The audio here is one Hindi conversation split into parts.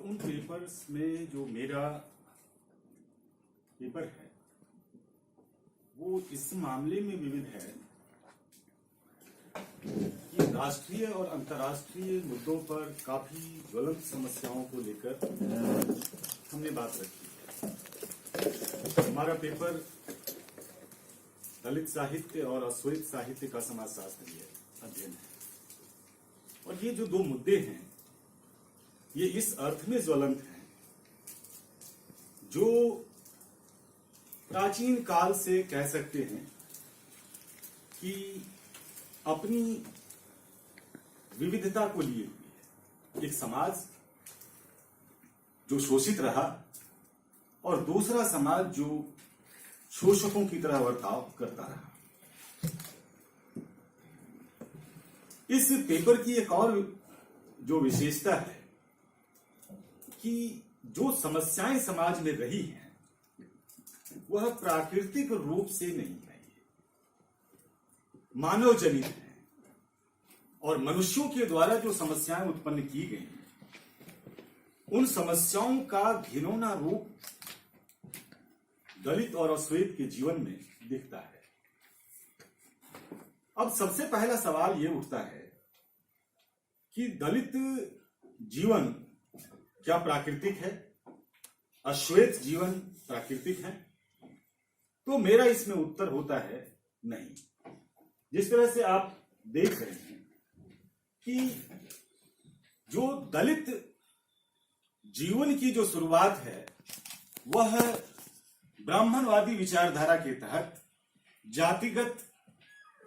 उन पेपर्स में जो मेरा पेपर है वो इस मामले में विविध है कि राष्ट्रीय और अंतर्राष्ट्रीय मुद्दों पर काफी ज्वलंत समस्याओं को लेकर हमने बात रखी है। हमारा पेपर दलित साहित्य और अश्वेत साहित्य का समाजशास्त्रीय अध्ययन है और ये जो दो मुद्दे हैं ये इस अर्थ में ज्वलंत हैं जो प्राचीन काल से कह सकते हैं कि अपनी विविधता को लिए हुए है। एक समाज जो शोषित रहा और दूसरा समाज जो शोषकों की तरह बर्ताव करता रहा। इस पेपर की एक और जो विशेषता है कि जो समस्याएं समाज में रही हैं वह प्राकृतिक रूप से नहीं है, मानव जनित है और मनुष्यों के द्वारा जो समस्याएं उत्पन्न की गई हैं उन समस्याओं का घिनौना रूप दलित और अश्वेत के जीवन में दिखता है। अब सबसे पहला सवाल यह उठता है कि दलित जीवन क्या प्राकृतिक है, अश्वेत जीवन प्राकृतिक है? तो मेरा इसमें उत्तर होता है नहीं। जिस तरह से आप देख रहे हैं कि जो दलित जीवन की जो शुरुआत है वह ब्राह्मणवादी विचारधारा के तहत जातिगत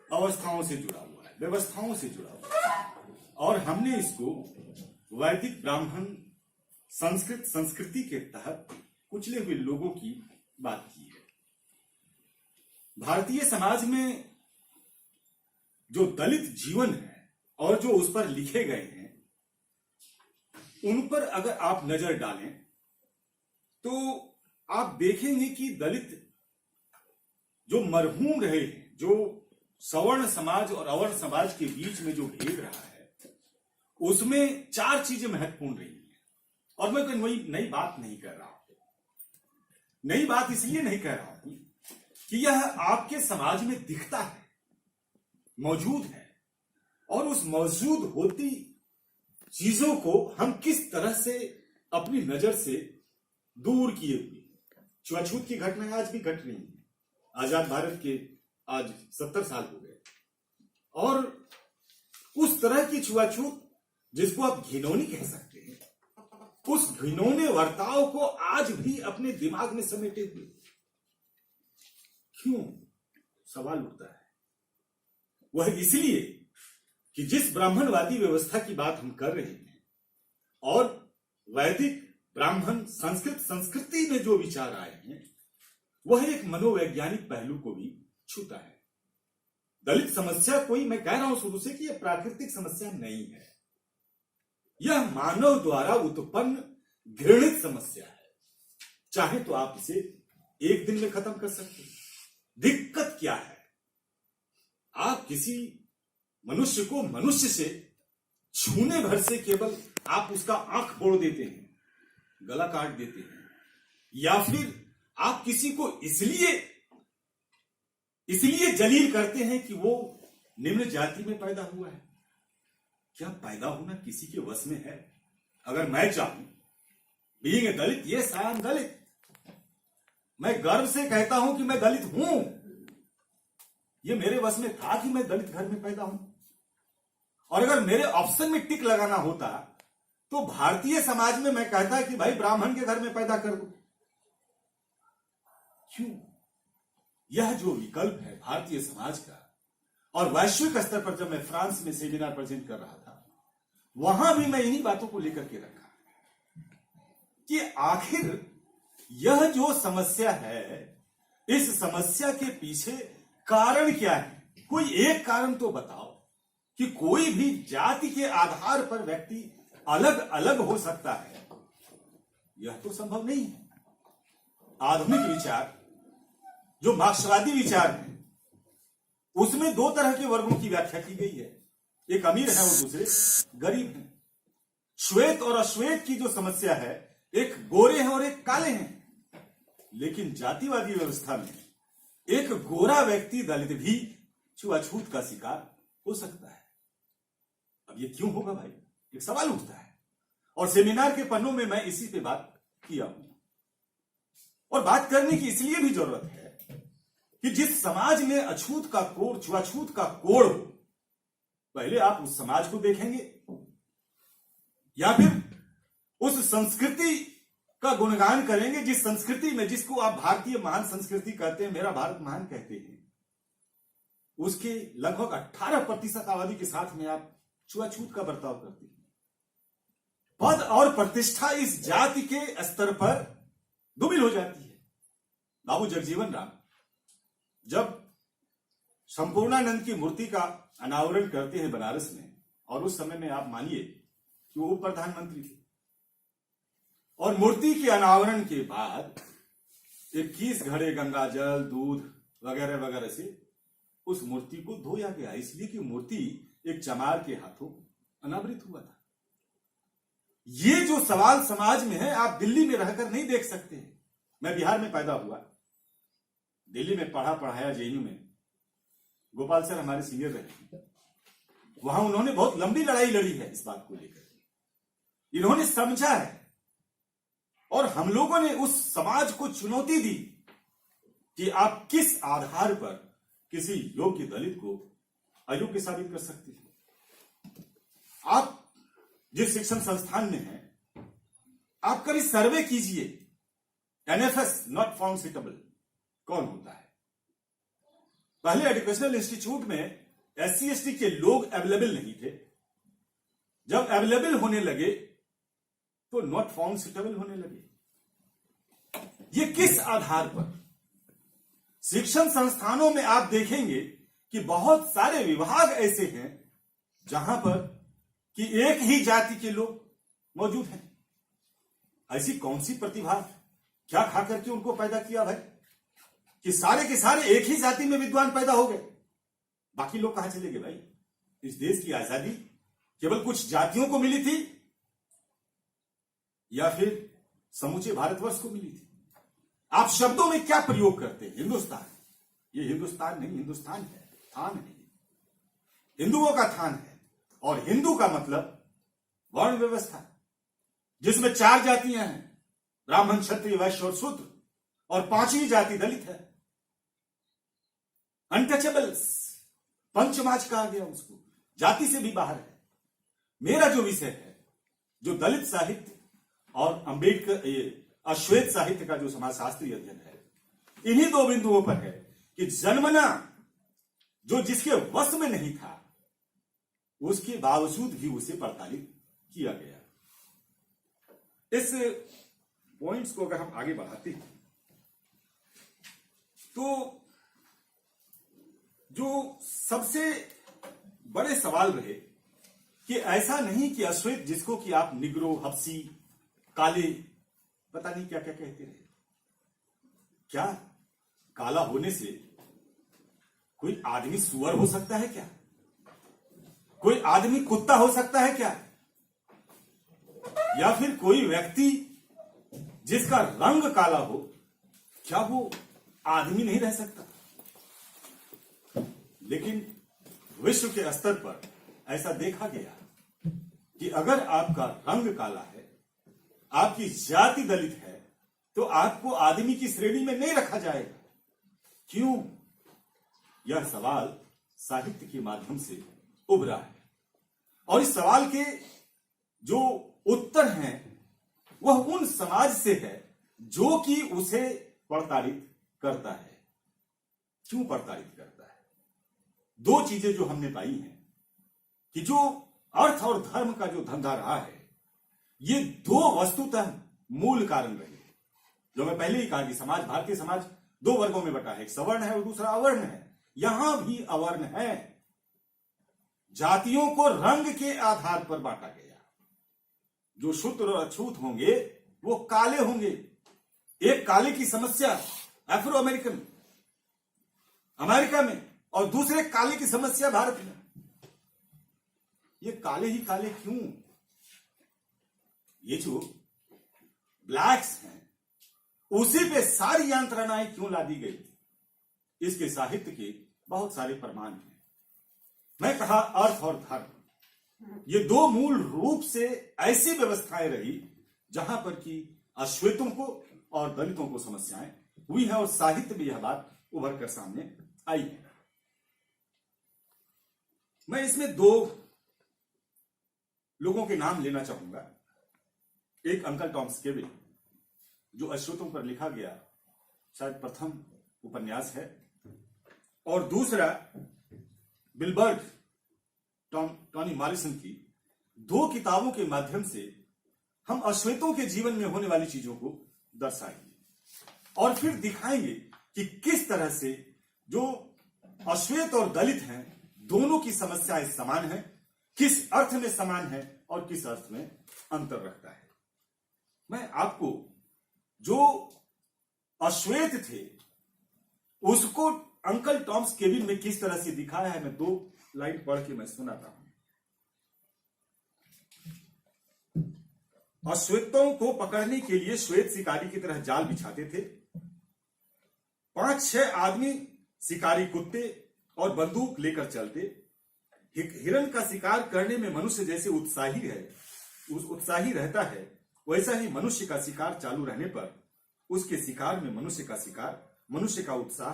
अवस्थाओं से जुड़ा हुआ है, व्यवस्थाओं से जुड़ा हुआ है और हमने इसको वैदिक ब्राह्मण संस्कृत संस्कृति के तहत कुचले हुए लोगों की बात की है। भारतीय समाज में जो दलित जीवन है और जो उस पर लिखे गए हैं उन पर अगर आप नजर डालें तो आप देखेंगे कि दलित जो मरहूम रहे हैं, जो सवर्ण समाज और अवर्ण समाज के बीच में जो भेद रहा है उसमें चार चीजें महत्वपूर्ण रही हैं। और मैं कोई नई बात नहीं कर रहा हूं, नई बात इसलिए नहीं कह रहा हूं कि यह आपके समाज में दिखता है, मौजूद है और उस मौजूद होती चीजों को हम किस तरह से अपनी नजर से दूर किए हुए। छुआछूत की घटनाएं आज भी घट रही हैं। आजाद भारत के आज 70 साल हो गए और उस तरह की छुआछूत जिसको आप घिनौनी कह सकते हैं, उस घिनौने वर्ताव को आज भी अपने दिमाग में समेटे हुए। क्यों? सवाल उठता है। वह इसलिए कि जिस ब्राह्मणवादी व्यवस्था की बात हम कर रहे हैं और वैदिक ब्राह्मण संस्कृत संस्कृति में जो विचार आए हैं वह एक मनोवैज्ञानिक पहलू को भी छूता है। दलित समस्या कोई, मैं कह रहा हूं शुरू से कि यह प्राकृतिक समस्या नहीं है, यह मानव द्वारा उत्पन्न घृणित समस्या है। चाहे तो आप इसे एक दिन में खत्म कर सकते हैं। दिक्कत क्या है? आप किसी मनुष्य को मनुष्य से छूने भर से केवल आप उसका आंख फोड़ देते हैं, गला काट देते हैं, या फिर आप किसी को इसलिए जलील करते हैं कि वो निम्न जाति में पैदा हुआ है। क्या पैदा होना किसी के वश में है? अगर मैं चाहूं being a Dalit, yes I am Dalit, मैं गर्व से कहता हूं कि मैं दलित हूं। ये मेरे वश में था कि मैं दलित घर में पैदा हूं। और अगर मेरे ऑप्शन में टिक लगाना होता तो भारतीय समाज में मैं कहता कि भाई ब्राह्मण के घर में पैदा कर दो। क्यों? यह जो विकल्प है भारतीय समाज का, और वैश्विक स्तर पर जब मैं फ्रांस में सेमिनार प्रेजेंट कर रहा था वहां भी मैं इन्हीं बातों को लेकर के रखा कि आखिर यह जो समस्या है, इस समस्या के पीछे कारण क्या है? कोई एक कारण तो बताओ कि कोई भी जाति के आधार पर व्यक्ति अलग अलग हो सकता है। यह तो संभव नहीं है। आधुनिक विचार जो मार्क्सवादी विचार है उसमें दो तरह के वर्गों की व्याख्या की गई है, एक अमीर है और दूसरे गरीब हैं। श्वेत और अश्वेत की जो समस्या है, एक गोरे हैं और एक काले हैं, लेकिन जातिवादी व्यवस्था में एक गोरा व्यक्ति दलित भी छुआछूत का शिकार हो सकता है। अब ये क्यों होगा भाई, एक सवाल उठता है। और सेमिनार के पन्नों में मैं इसी पे बात किया हूं, और बात करने की इसलिए भी जरूरत है कि जिस समाज में अछूत का कोड़, छुआछूत का कोड़ हो, पहले आप उस समाज को देखेंगे या फिर उस संस्कृति का गुणगान करेंगे जिस संस्कृति में, जिसको आप भारतीय महान संस्कृति कहते हैं, मेरा भारत महान कहते हैं, उसके लगभग 18% आबादी के साथ में आप छुआछूत का बर्ताव करते हैं। पद और प्रतिष्ठा इस जाति के स्तर पर दुर्मिल हो जाती है। बाबू जगजीवन राम जब संपूर्णानंद की मूर्ति का अनावरण करते हैं बनारस में, और उस समय में आप मानिए कि वो प्रधानमंत्री थे, और मूर्ति के अनावरण के बाद 21 घड़े गंगा जल, दूध वगैरह वगैरह से उस मूर्ति को धोया गया, इसलिए कि मूर्ति एक चमार के हाथों अनावृत हुआ था। ये जो सवाल समाज में है, आप दिल्ली में रहकर नहीं देख सकते हैं। मैं बिहार में पैदा हुआ, दिल्ली में पढ़ाया जेएनयू में। गोपाल सर हमारे सीनियर रहे, वहां उन्होंने बहुत लंबी लड़ाई लड़ी है इस बात को लेकर। इन्होंने समझा है, और हम लोगों ने उस समाज को चुनौती दी कि आप किस आधार पर किसी योग्य दलित को अयोग्य साबित कर सकते हैं। आप जिस शिक्षण संस्थान में हैं, आप कभी सर्वे कीजिए, एनएफएस नॉट फाउंड सुटेबल कौन होता है। पहले एजुकेशनल इंस्टीट्यूट में एससी एसटी के लोग अवेलेबल नहीं थे, जब अवेलेबल होने लगे तो नॉट फाउंड सुटेबल होने लगे। ये किस आधार पर? शिक्षण संस्थानों में आप देखेंगे कि बहुत सारे विभाग ऐसे हैं जहां पर कि एक ही जाति के लोग मौजूद हैं। ऐसी कौन सी प्रतिभा क्या खा करके उनको पैदा किया भाई कि सारे के सारे एक ही जाति में विद्वान पैदा हो गए? बाकी लोग कहां चले गए भाई? इस देश की आजादी केवल कुछ जातियों को मिली थी या फिर समूचे भारतवर्ष को मिली थी? आप शब्दों में क्या प्रयोग करते हैं? हिंदुस्तान, ये हिंदुस्तान नहीं, हिंदुस्तान है, थान है, हिंदुओं का थान है। और हिंदू का मतलब वर्ण व्यवस्था, जिसमें 4 जातियां हैं, ब्राह्मण, क्षत्रिय, वैश्य और शूद्र, और 5वीं जाति दलित है, अनटचेबल्स, पंचमाज कहा गया उसको, जाति से भी बाहर है। मेरा जो विषय है, जो दलित साहित्य और अंबेडकर अश्वेत साहित्य का जो समाजशास्त्रीय अध्ययन है, इन्हीं 2 बिंदुओं पर है कि जन्मना जो जिसके वश में नहीं था, उसके बावजूद भी उसे प्रताड़ित किया गया। इस पॉइंट्स को अगर हम आगे बढ़ाते हैं तो जो सबसे बड़े सवाल रहे कि ऐसा नहीं कि अश्वेत, जिसको कि आप निग्रो, हब्सी, काले, पता नहीं क्या क्या कहते रहे, क्या काला होने से कोई आदमी सुअर हो सकता है क्या? कोई आदमी कुत्ता हो सकता है क्या? या फिर कोई व्यक्ति जिसका रंग काला हो, क्या वो आदमी नहीं रह सकता? लेकिन विश्व के स्तर पर ऐसा देखा गया कि अगर आपका रंग काला है, आपकी जाति दलित है, तो आपको आदमी की श्रेणी में नहीं रखा जाएगा। क्यों? यह सवाल साहित्य के माध्यम से उभरा है, और इस सवाल के जो उत्तर हैं वह उन समाज से है जो कि उसे प्रताड़ित करता है। क्यों प्रताड़ित करता है? 2 चीजें जो हमने पाई हैं कि जो अर्थ और धर्म का जो धंधा रहा है, ये 2 वस्तुतः मूल कारण रहे। जो मैं पहले ही कहा कि समाज, भारतीय समाज 2 वर्गों में बटा है, एक सवर्ण है और दूसरा अवर्ण है। यहां भी अवर्ण है। जातियों को रंग के आधार पर बांटा गया। जो शूद्र और अछूत होंगे वो काले होंगे। एक काले की समस्या अफ्रो अमेरिकन अमेरिका में, और दूसरे काले की समस्या भारत में। ये काले ही काले क्यों? ये जो ब्लैक्स हैं उसी पे सारी यंत्रणाएं क्यों ला दी गई, इसके साहित्य के बहुत सारे प्रमाण हैं। मैं कहा अर्थ और धर्म, ये दो मूल रूप से ऐसी व्यवस्थाएं रही जहां पर कि अश्वेतों को और दलितों को समस्याएं हुई है, और साहित्य में यह बात उभर कर सामने आई है। मैं इसमें दो लोगों के नाम लेना चाहूंगा। एक अंकल टॉम्स केविल, जो अश्वेतों पर लिखा गया शायद प्रथम उपन्यास है, और दूसरा बिलबर्ग टॉनी मॉरिसन की दो किताबों के माध्यम से हम अश्वेतों के जीवन में होने वाली चीजों को दर्शाएंगे और फिर दिखाएंगे कि किस तरह से जो अश्वेत और दलित हैं दोनों की समस्याएं समान हैं, किस अर्थ में समान है और किस अर्थ में अंतर रखता है। मैं आपको जो अश्वेत थे उसको अंकल टॉम्स केविन में किस तरह से दिखाया है, मैं दो लाइन पढ़ के मैं सुनाता हूं। अश्वेतों को पकड़ने के लिए श्वेत शिकारी की तरह जाल बिछाते थे। 5-6 आदमी शिकारी कुत्ते और बंदूक लेकर चलते। हिरण का शिकार करने में मनुष्य जैसे उत्साही रहता है, वैसा ही मनुष्य का शिकार चालू रहने पर उसके शिकार में मनुष्य का उत्साह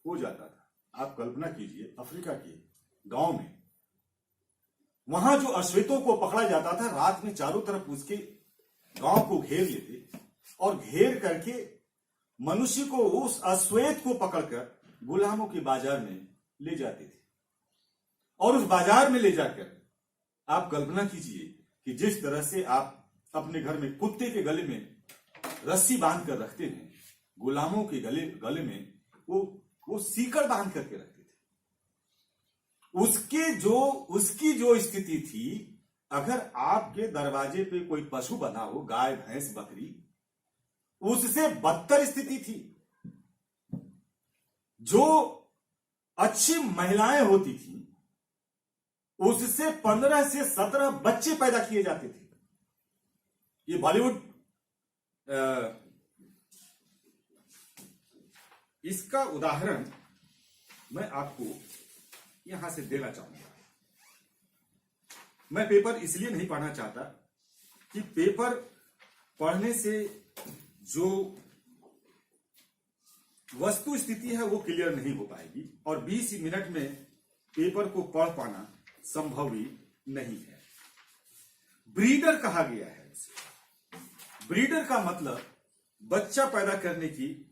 हो जाता था। आप कल्पना कीजिए अफ्रीका के गांव में, वहां जो अश्वेतों को पकड़ा जाता था, रात में चारों तरफ उसके गांव को घेर लेते और घेर करके मनुष्य को, उस अश्वेत को पकड़कर गुलामों के बाजार में ले जाते थे। और उस बाजार में ले जाकर आप कल्पना कीजिए कि जिस तरह से आप अपने घर में कुत्ते के गले में रस्सी बांध कर रखते हैं, गुलामों के गले में वो सीकड़ बांध करके रखते थे। उसकी जो स्थिति थी, अगर आपके दरवाजे पे कोई पशु बंधा हो, गाय भैंस बकरी, उससे बदतर स्थिति थी। जो अच्छी महिलाएं होती थी उससे 15 से 17 बच्चे पैदा किए जाते थे। ये बॉलीवुड इसका उदाहरण मैं आपको यहां से देना चाहूंगा। मैं पेपर इसलिए नहीं पढ़ना चाहता कि पेपर पढ़ने से जो वस्तु स्थिति है वो क्लियर नहीं हो पाएगी, और 20 मिनट में पेपर को पढ़ पाना संभव ही नहीं है। ब्रीडर कहा गया है उसे। ब्रीडर का मतलब बच्चा पैदा करने की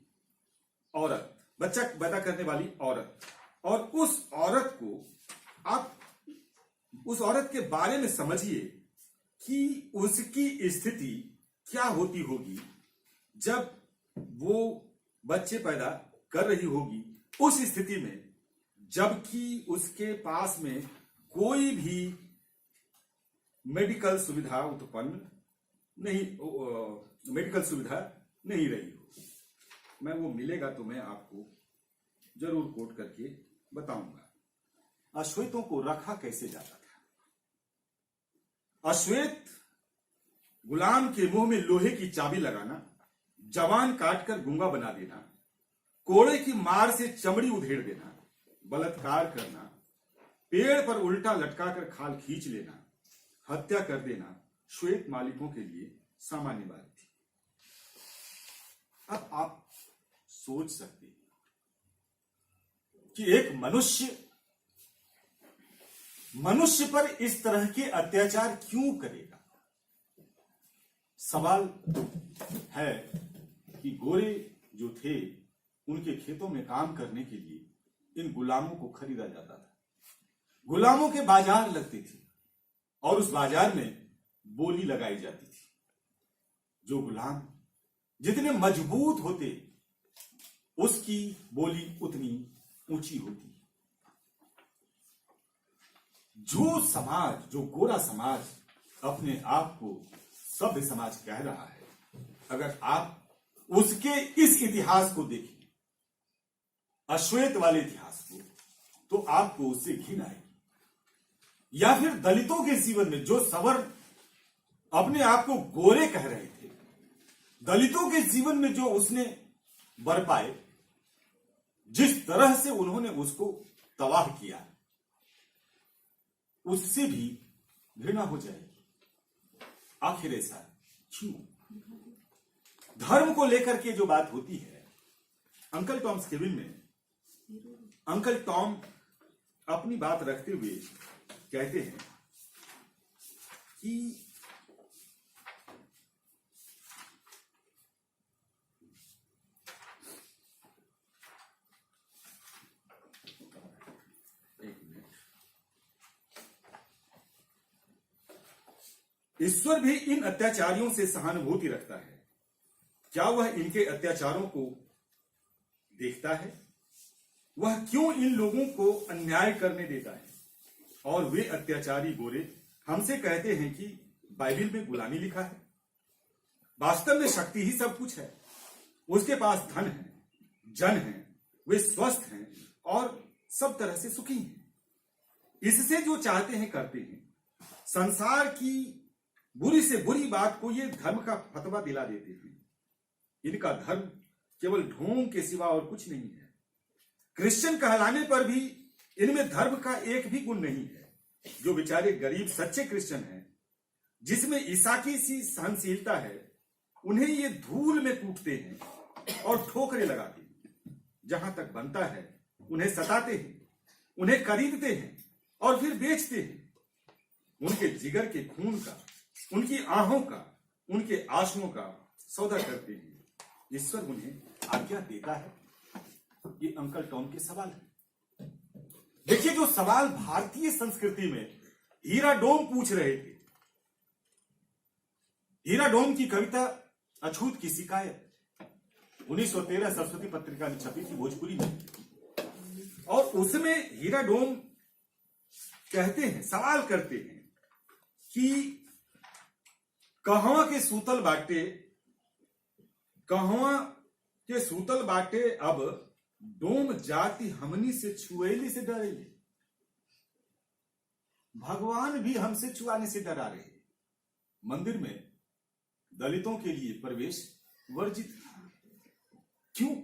औरत, बच्चा पैदा करने वाली औरत। और उस औरत को आप उस औरत के बारे में समझिए कि उसकी स्थिति क्या होती होगी जब वो बच्चे पैदा कर रही होगी, उस स्थिति में जबकि उसके पास में कोई भी मेडिकल सुविधा नहीं रही हो। मैं वो मिलेगा तो मैं आपको जरूर कोट करके बताऊंगा। अश्वेतों को रखा कैसे जाता था। अश्वेत गुलाम के मुंह में लोहे की चाबी लगाना, जवान काटकर गूंगा बना देना, कोड़े की मार से चमड़ी उधेड़ देना, बलात्कार करना, पेड़ पर उल्टा लटकाकर खाल खींच लेना, हत्या कर देना श्वेत मालिकों के लिए सामान्य बात थी। अब आप सोच सकते हैं कि एक मनुष्य पर इस तरह के अत्याचार क्यों करेगा। सवाल है कि गोरे जो थे उनके खेतों में काम करने के लिए इन गुलामों को खरीदा जाता था। गुलामों के बाजार लगते थे और उस बाजार में बोली लगाई जाती थी। जो गुलाम जितने मजबूत होते उसकी बोली उतनी ऊंची होती। जो गोरा समाज अपने आप को सभ्य समाज कह रहा है, अगर आप उसके इस इतिहास को देखें, अश्वेत वाले इतिहास को, तो आपको उससे घिन आएगी। या फिर दलितों के जीवन में जो सवर्ण अपने आप को गोरे कह रहे थे, दलितों के जीवन में जो उसने बरपाए, जिस तरह से उन्होंने उसको तबाह किया, उससे भी घृणा हो जाएगी। आखिर ऐसा क्यों? धर्म को लेकर के जो बात होती है, अंकल टॉम्स केबिन में अंकल टॉम अपनी बात रखते हुए कहते हैं कि ईश्वर भी इन अत्याचारियों से सहानुभूति रखता है। क्या वह इनके अत्याचारों को देखता है? वह क्यों इन लोगों को अन्याय करने देता है? और वे अत्याचारी गोरे हमसे कहते हैं कि बाइबिल में गुलामी लिखा है। वास्तव में शक्ति ही सब कुछ है। उसके पास धन है, जन है, वे स्वस्थ हैं और सब तरह से सुखी हैं। इससे जो चाहते हैं करते हैं। संसार की बुरी से बुरी बात को ये धर्म का फतवा दिला देते हैं। इनका धर्म केवल ढोंग के सिवा और कुछ नहीं है। क्रिश्चियन कहलाने पर भी इनमें धर्म का एक भी गुण नहीं है। जो बेचारे गरीब सच्चे क्रिश्चियन हैं, जिसमें ईसाकी सी सहनशीलता है, उन्हें ये धूल में कूटते हैं और ठोकरे लगाते हैं। जहां तक बनता है उन्हें सताते हैं, उन्हें खरीदते हैं और फिर बेचते हैं। उनके जिगर के खून का, उनकी आहों का, उनके आंसुओं का सौदा करते हैं। ईश्वर उन्हें आज्ञा देता है। ये अंकल टॉम के सवाल है। देखिए, जो सवाल भारतीय संस्कृति में हीरा डोम पूछ रहे थे। हीरा डोम की कविता अछूत की शिकायत 1913 सरस्वती पत्रिका में छपी थी भोजपुरी में, और उसमें हीरा डोम कहते हैं, सवाल करते हैं कि कहवा के सूतल बाटे, कहवा के सूतल बाटे, अब डोम जाति हमनी से छुएली से डरेले। भगवान भी हमसे छुआने से डरा रहे। मंदिर में दलितों के लिए प्रवेश वर्जित था। क्यों?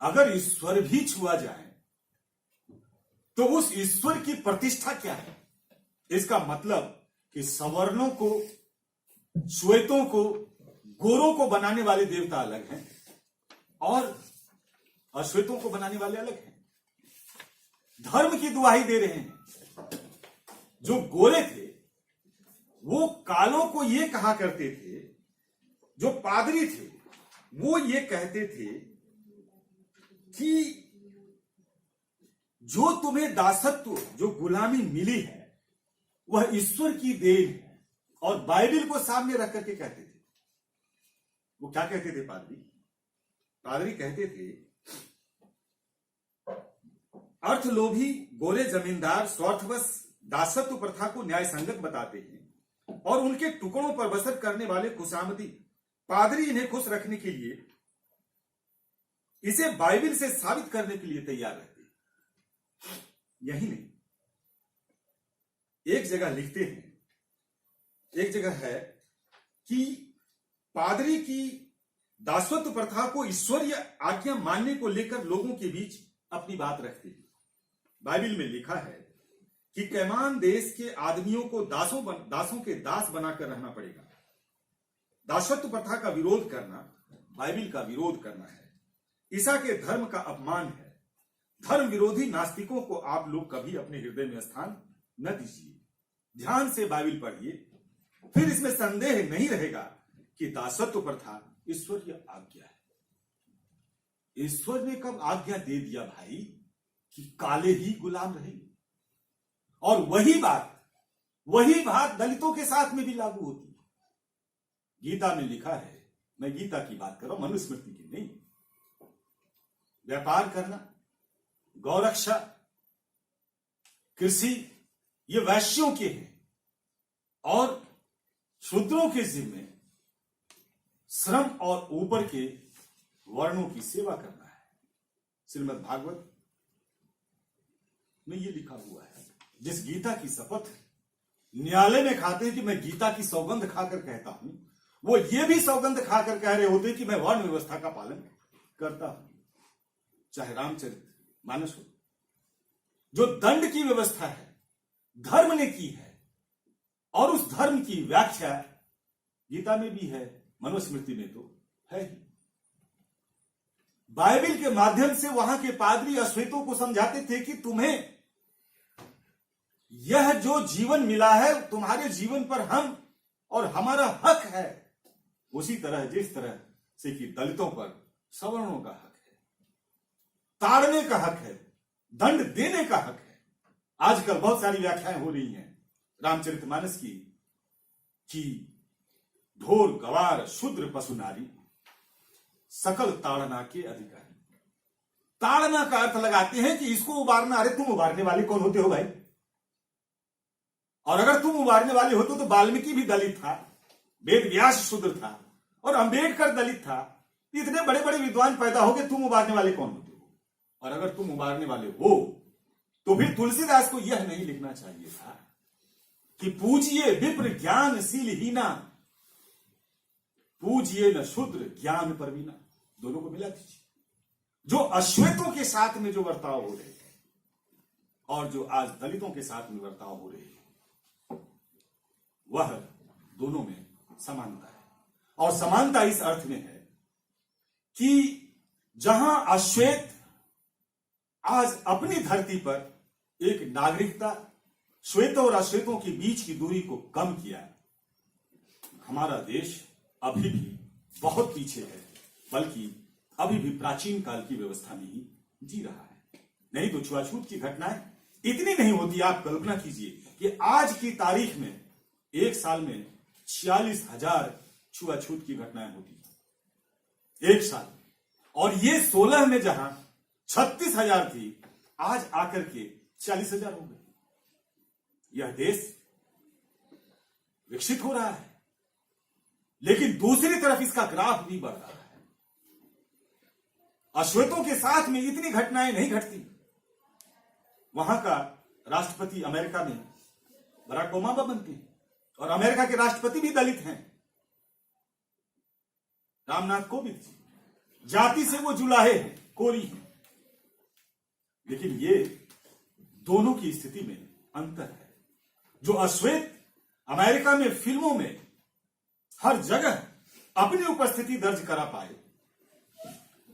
अगर ईश्वर भी छुआ जाए तो उस ईश्वर की प्रतिष्ठा क्या है? इसका मतलब कि सवर्णों को, श्वेतों को, गोरों को बनाने वाले देवता अलग हैं और अश्वेतों को बनाने वाले अलग हैं। धर्म की दुहाई दे रहे हैं। जो गोरे थे वो कालों को ये कहा करते थे, जो पादरी थे वो ये कहते थे कि जो तुम्हें दासत्व, जो गुलामी मिली है, वह ईश्वर की देन है। और बाइबिल को सामने रख करके कहते थे। वो क्या कहते थे पादरी? पादरी कहते थे, अर्थलोभी गोरे जमींदार स्वार्थवश दासत्व प्रथा को न्याय संगत बताते हैं और उनके टुकड़ों पर बसर करने वाले खुशामदी पादरी इन्हें खुश रखने के लिए इसे बाइबिल से साबित करने के लिए तैयार रहते। यही नहीं, एक जगह लिखते हैं, एक जगह है कि पादरी की दासत्व प्रथा को ईश्वरीय आज्ञा मानने को लेकर लोगों के बीच अपनी बात रखते हैं। बाइबिल में लिखा है कि कैमान देश के आदमियों को दासों के दास बनाकर रहना पड़ेगा। दासत्व प्रथा का विरोध करना बाइबिल का विरोध करना है, ईसा के धर्म का अपमान है। धर्म विरोधी नास्तिकों को आप लोग कभी अपने हृदय में स्थान न दीजिए। ध्यान से बाइबिल पढ़िए, फिर इसमें संदेह नहीं रहेगा कि दासत्व प्रथा ईश्वरीय आज्ञा है। ईश्वर ने कब आज्ञा दे दिया भाई कि काले ही गुलाम रहेंगे? और वही बात दलितों के साथ में भी लागू होती है। गीता में लिखा है, मैं गीता की बात कर रहा हूं, मनुस्मृति की नहीं। व्यापार करना, गौरक्षा, कृषि, ये वैश्यों के हैं और शूद्रों के जिम्मे श्रम और ऊपर के वर्णों की सेवा करना है। श्रीमद् भागवत में ये लिखा हुआ है। जिस गीता की शपथ न्यायालय में खाते हैं कि मैं गीता की सौगंध खाकर कहता हूं, वो ये भी सौगंध खाकर कह रहे होते कि मैं वर्ण व्यवस्था का पालन करता हूं। चाहे रामचरित मानस हो, जो दंड की व्यवस्था है धर्म ने की है, और उस धर्म की व्याख्या गीता में भी है, मनुस्मृति में तो है ही। बाइबल के माध्यम से वहां के पादरी अश्वेतों को समझाते थे कि तुम्हें यह जो जीवन मिला है तुम्हारे जीवन पर हम और हमारा हक है, उसी तरह जिस तरह से कि दलितों पर सवर्णों का हक है, ताड़ने का हक है, दंड देने का हक है। आजकल बहुत सारी व्याख्याएं हो रही हैं रामचरितमानस की कि ढोर गवार शूद्र पशु नारी सकल ताड़ना के अधिकारी। ताड़ना का अर्थ लगाते हैं कि इसको उबारना। अरे तुम उबारने वाले कौन होते हो भाई? और अगर तुम उबारने वाले होते तो वाल्मीकि भी दलित था, वेद व्यास शूद्र था और अंबेडकर दलित था। इतने बड़े बड़े विद्वान पैदा हो गए, तुम उबारने वाले कौन होते हो? और अगर तुम उबारने वाले हो तो फिर तुलसीदास को यह नहीं लिखना चाहिए था कि पूजिए विप्र ज्ञानशील हीना, पूजिए न शूद्र ज्ञान परवीना। दोनों को मिला दीजिए। जो अश्वेतों के साथ में जो बर्ताव हो रहे हैं और जो आज दलितों के साथ में बर्ताव हो रहे हैं, वह दोनों में समानता है। और समानता इस अर्थ में है कि जहां अश्वेत आज अपनी धरती पर एक नागरिकता, श्वेतों और अश्वेतों के बीच की दूरी को कम किया, हमारा देश अभी भी बहुत पीछे है, बल्कि अभी भी प्राचीन काल की व्यवस्था में ही जी रहा है। नहीं तो छुआछूत की घटनाएं इतनी नहीं होती। आप कल्पना कीजिए कि आज की तारीख में एक साल में 46,000 छुआछूत की घटनाएं होती एक साल, और ये 16 में जहां 36,000 थी, आज आकर के 40,000 हो गए। यह देश विकसित हो रहा है, लेकिन दूसरी तरफ इसका ग्राफ भी बढ़ रहा है। अश्वेतों के साथ में इतनी घटनाएं नहीं घटती। वहां का राष्ट्रपति अमेरिका में बराक ओबामा बनते हैं, और अमेरिका के राष्ट्रपति भी दलित हैं, रामनाथ कोविंद जी। जाति से वो जुलाहे हैं, कोरी हैं। लेकिन ये दोनों की स्थिति में अंतर है। जो अश्वेत अमेरिका में फिल्मों में हर जगह अपनी उपस्थिति दर्ज करा पाए,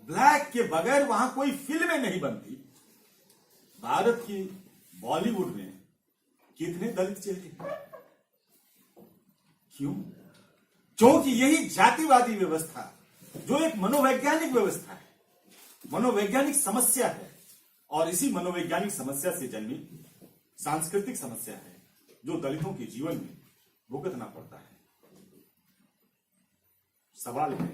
ब्लैक के बगैर वहां कोई फिल्में नहीं बनती। भारत की बॉलीवुड में कितने दलित चेहरे हैं? क्यों? क्योंकि यही जातिवादी व्यवस्था, जो एक मनोवैज्ञानिक व्यवस्था है, मनोवैज्ञानिक समस्या है, और इसी मनोवैज्ञानिक समस्या से जन्मी सांस्कृतिक समस्या है, जो दलितों के जीवन में भुगतना पड़ता है। सवाल है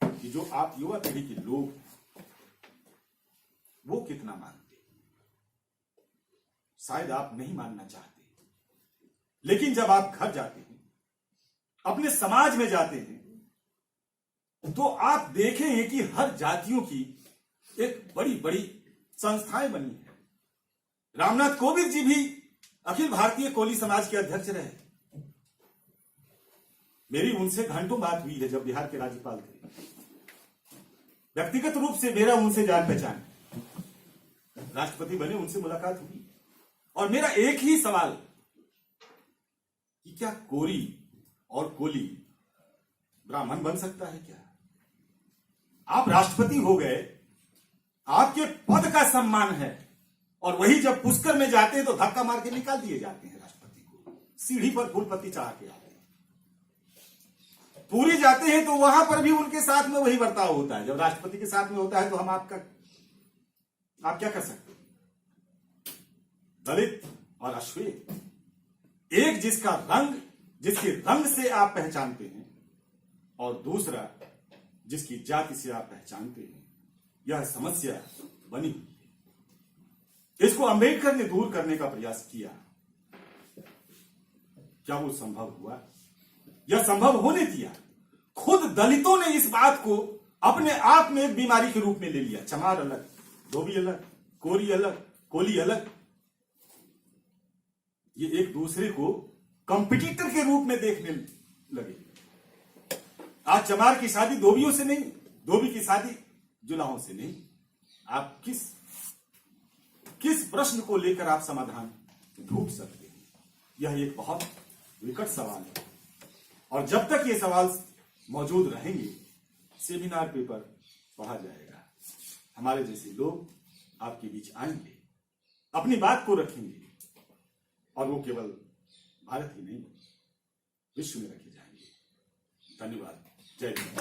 कि जो आप युवा पीढ़ी के लोग हैं, वो कितना मानते? शायद आप नहीं मानना चाहते, लेकिन जब आप घर जाते हैं, अपने समाज में जाते हैं, तो आप देखेंगे कि हर जातियों की एक बड़ी बड़ी संस्थाएं बनी है। रामनाथ कोविंद जी भी अखिल भारतीय कोली समाज के अध्यक्ष रहे। मेरी उनसे घंटों बात हुई है जब बिहार के राज्यपाल थे। व्यक्तिगत रूप से मेरा उनसे जान पहचान, राष्ट्रपति बने, उनसे मुलाकात हुई, और मेरा एक ही सवाल कि क्या कोरी और कोली ब्राह्मण बन सकता है क्या? आप राष्ट्रपति हो गए, आपके पद का सम्मान है, और वही जब पुष्कर में जाते हैं तो धक्का मार के निकाल दिए जाते हैं राष्ट्रपति को। सीढ़ी पर फूल पत्ती चढ़ा के आते हैं। पूरी जाते हैं तो वहां पर भी उनके साथ में वही बर्ताव होता है। जब राष्ट्रपति के साथ में होता है तो हम आप क्या कर सकते हैं? दलित और अश्वेत, एक जिसके रंग से आप पहचानते हैं, और दूसरा जिसकी जाति से आप पहचानते हैं। यह समस्या बनी हुई है। इसको अंबेडकर ने दूर करने का प्रयास किया। क्या वो संभव हुआ? यह संभव होने दिया। खुद दलितों ने इस बात को अपने आप में एक बीमारी के रूप में ले लिया। चमार अलग, धोबी अलग, कोरी अलग, कोली अलग, ये एक दूसरे को कंपटीटर के रूप में देखने लगे। आज चमार की शादी धोबियों से नहीं, धोबी की शादी जुलाहों से नहीं। आप किस प्रश्न को लेकर आप समाधान ढूंढ सकते हैं? यह एक बहुत विकट सवाल है, और जब तक ये सवाल मौजूद रहेंगे सेमिनार पेपर पढ़ा जाएगा। हमारे जैसे लोग आपके बीच आएंगे, अपनी बात को रखेंगे, और वो केवल भारत ही नहीं विश्व में रखे जाएंगे। धन्यवाद। जय हिंद।